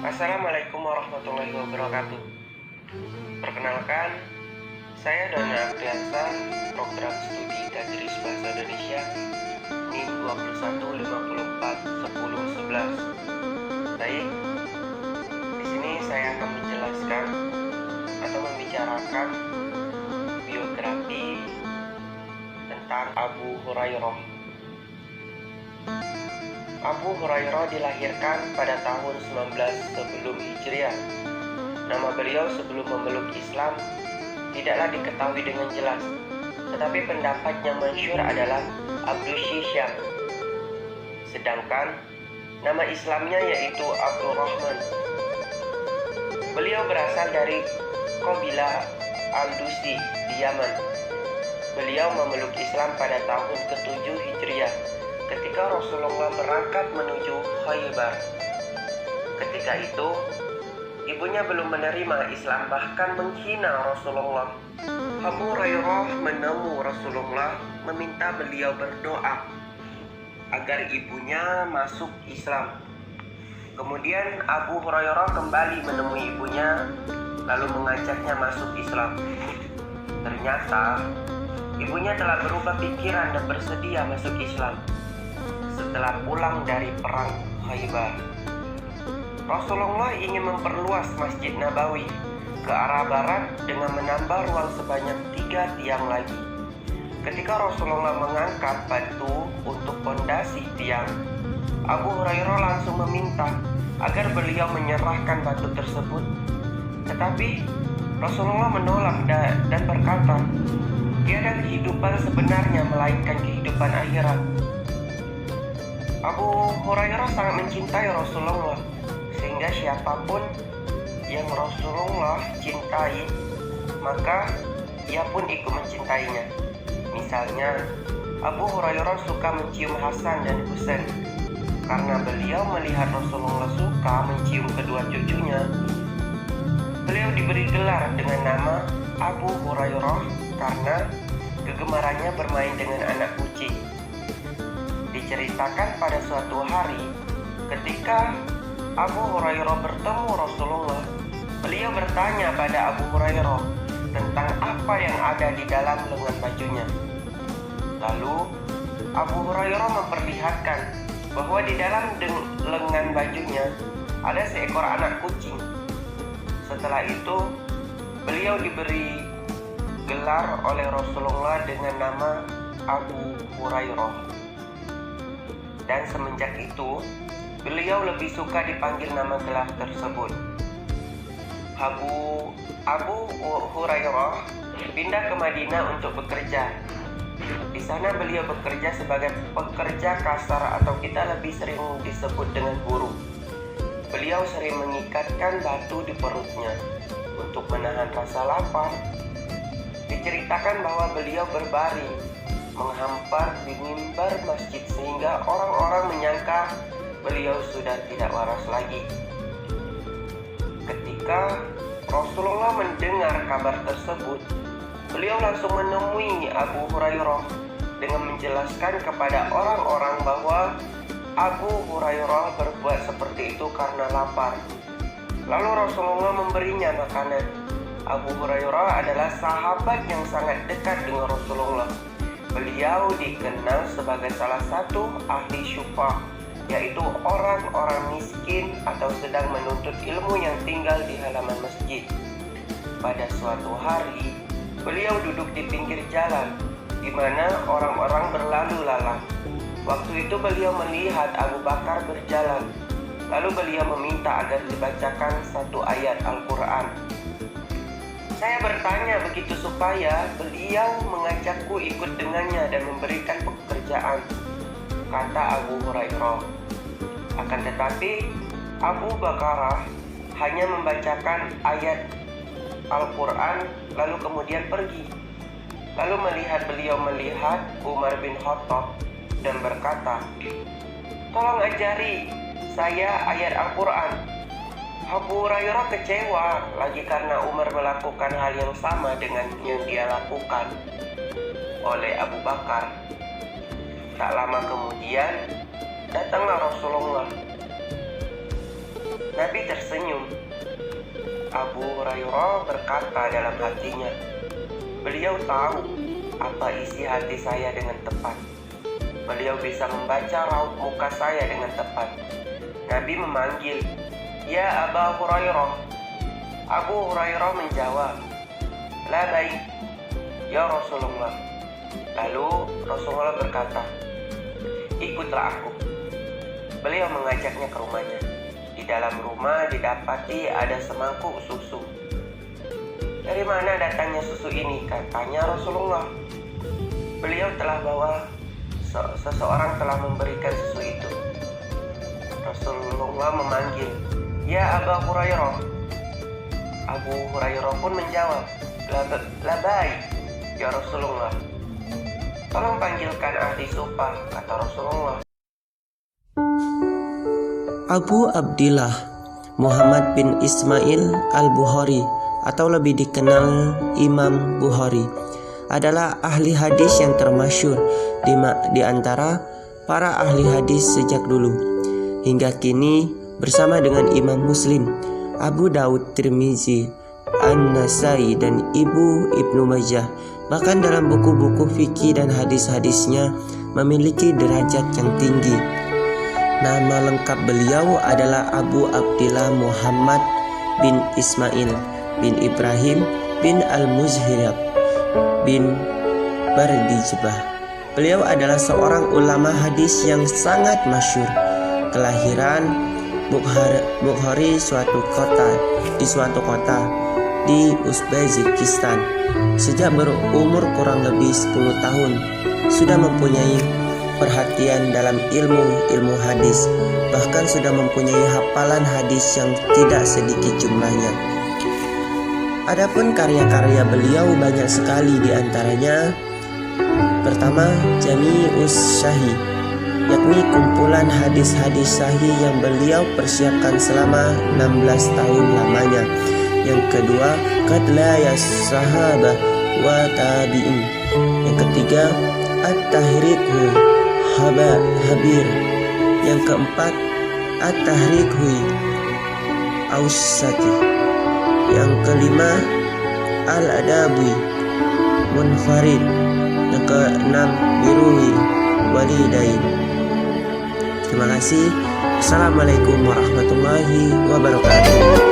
Assalamualaikum warahmatullahi wabarakatuh. Perkenalkan, saya Dona Apriansa, program studi Tadris Bahasa Indonesia NIM 21541011. Baik, di sini saya akan menjelaskan atau membicarakan biografi tentang Abu Hurairah. Abu Hurairah dilahirkan pada tahun 19 sebelum Hijriah. Nama beliau sebelum memeluk Islam tidaklah diketahui dengan jelas, tetapi pendapat yang masyhur adalah Abdul Syam. Sedangkan nama Islamnya yaitu Abdul Rahman. Beliau berasal dari kabilah Al-Dusi di Yaman. Beliau memeluk Islam pada tahun ke-7 Hijriah ketika Rasulullah berangkat menuju Khaybar. Ketika itu, ibunya belum menerima Islam, bahkan menghina Rasulullah. Abu Hurairah menemui Rasulullah meminta beliau berdoa agar ibunya masuk Islam. Kemudian Abu Hurairah kembali menemui ibunya lalu mengajaknya masuk Islam. Ternyata ibunya telah berubah pikiran dan bersedia masuk Islam setelah pulang dari perang Khaybar. Rasulullah ingin memperluas Masjid Nabawi ke arah barat dengan menambah ruang sebanyak 3 tiang lagi. Ketika Rasulullah mengangkat batu untuk pondasi tiang, Abu Hurairah langsung meminta agar beliau menyerahkan batu tersebut. Tetapi Rasulullah menolak dan berkata, "Tiada kehidupan sebenarnya melainkan kehidupan akhirat." Abu Hurairah sangat mencintai Rasulullah, sehingga siapapun yang Rasulullah cintai, maka ia pun ikut mencintainya. Misalnya, Abu Hurairah suka mencium Hasan dan Husain. Karena beliau melihat Rasulullah suka mencium kedua cucunya, beliau diberi gelar dengan nama Abu Hurairah karena kegemarannya bermain dengan anak kucing. Diceritakan pada suatu hari ketika Abu Hurairah bertemu Rasulullah, beliau bertanya pada Abu Hurairah tentang apa yang ada di dalam lengan bajunya. Lalu Abu Hurairah memperlihatkan bahwa di dalam lengan bajunya ada seekor anak kucing. Setelah itu beliau diberi gelar oleh Rasulullah dengan nama Abu Hurairah. Dan semenjak itu, beliau lebih suka dipanggil nama gelar tersebut. Abu Hurairah pindah ke Madinah untuk bekerja. Di sana beliau bekerja sebagai pekerja kasar atau kita lebih sering disebut dengan buruh. Beliau sering mengikatkan batu di perutnya untuk menahan rasa lapar. Diceritakan bahwa beliau berbaring menghampar di mimbar masjid sehingga orang-orang menyangka beliau sudah tidak waras lagi. Ketika Rasulullah mendengar kabar tersebut, beliau langsung menemui Abu Hurairah dengan menjelaskan kepada orang-orang bahwa Abu Hurairah berbuat seperti itu karena lapar. Lalu Rasulullah memberinya makanan. Abu Hurairah adalah sahabat yang sangat dekat dengan Rasulullah. Beliau dikenal sebagai salah satu ahli syufa, yaitu orang-orang miskin atau sedang menuntut ilmu yang tinggal di halaman masjid. Pada suatu hari, beliau duduk di pinggir jalan, di mana orang-orang berlalu lalang. Waktu itu beliau melihat Abu Bakar berjalan, lalu beliau meminta agar dibacakan satu ayat Al-Quran. Saya bertanya begitu supaya beliau mengajakku ikut dengannya dan memberikan pekerjaan, kata Abu Hurairah. Akan tetapi Abu Bakar hanya membacakan ayat Al-Quran lalu kemudian pergi. Lalu beliau melihat Umar bin Khattab dan berkata, "Tolong ajari saya ayat Al-Quran." Abu Hurairah kecewa lagi karena Umar melakukan hal yang sama dengan yang dia lakukan oleh Abu Bakar. Tak lama kemudian datanglah Rasulullah Nabi tersenyum. Abu Hurairah berkata dalam hatinya, beliau tahu apa isi hati saya dengan tepat. Beliau bisa membaca raut muka saya dengan tepat. Nabi memanggil, "Ya Aba Hurairah." Abu Hurairah menjawab, "La baik, ya Rasulullah." Lalu Rasulullah berkata, "Ikutlah aku." Beliau mengajaknya ke rumahnya. Di dalam rumah didapati ada semangkuk susu. "Dari mana datangnya susu ini?" katanya Rasulullah. "Beliau telah bawa, seseorang telah memberikan susu itu." Rasulullah memanggil, "Ya Aba Hurairah." Abu Hurairah pun menjawab, "La baik, ya Rasulullah." "Tolong panggilkan ahli sufa," kata Rasulullah. Abu Abdillah Muhammad bin Ismail al-Bukhari atau lebih dikenal Imam Bukhari adalah ahli hadis yang termasyhur di antara para ahli hadis sejak dulu hingga kini bersama dengan Imam Muslim, Abu Daud, Tirmizi, An-Nasai dan Ibnu Majah. Bahkan dalam buku-buku fikih dan hadis-hadisnya memiliki derajat yang tinggi. Nama lengkap beliau adalah Abu Abdillah Muhammad bin Ismail bin Ibrahim bin Al-Muzhirab bin Bardijbah. Beliau adalah seorang ulama hadis yang sangat masyhur. Kelahiran Bukhari di suatu kota di Uzbekistan. Sejak berumur kurang lebih 10 tahun sudah mempunyai perhatian dalam ilmu hadis, bahkan sudah mempunyai hafalan hadis yang tidak sedikit jumlahnya. Adapun karya-karya beliau banyak sekali, di antaranya pertama Jami'us Sahih, yakni kumpulan hadis-hadis sahih yang beliau persiapkan selama 16 tahun lamanya. Yang kedua Qadlayas Sahabah wa Tabi'in. Yang ketiga At-Tahriqul Habir. Yang keempat At-Tahriqul Awsati. Yang kelima Al-Adabul Munfarid. Yang keenam Birrul Walidain. Terima kasih. Assalamualaikum warahmatullahi wabarakatuh.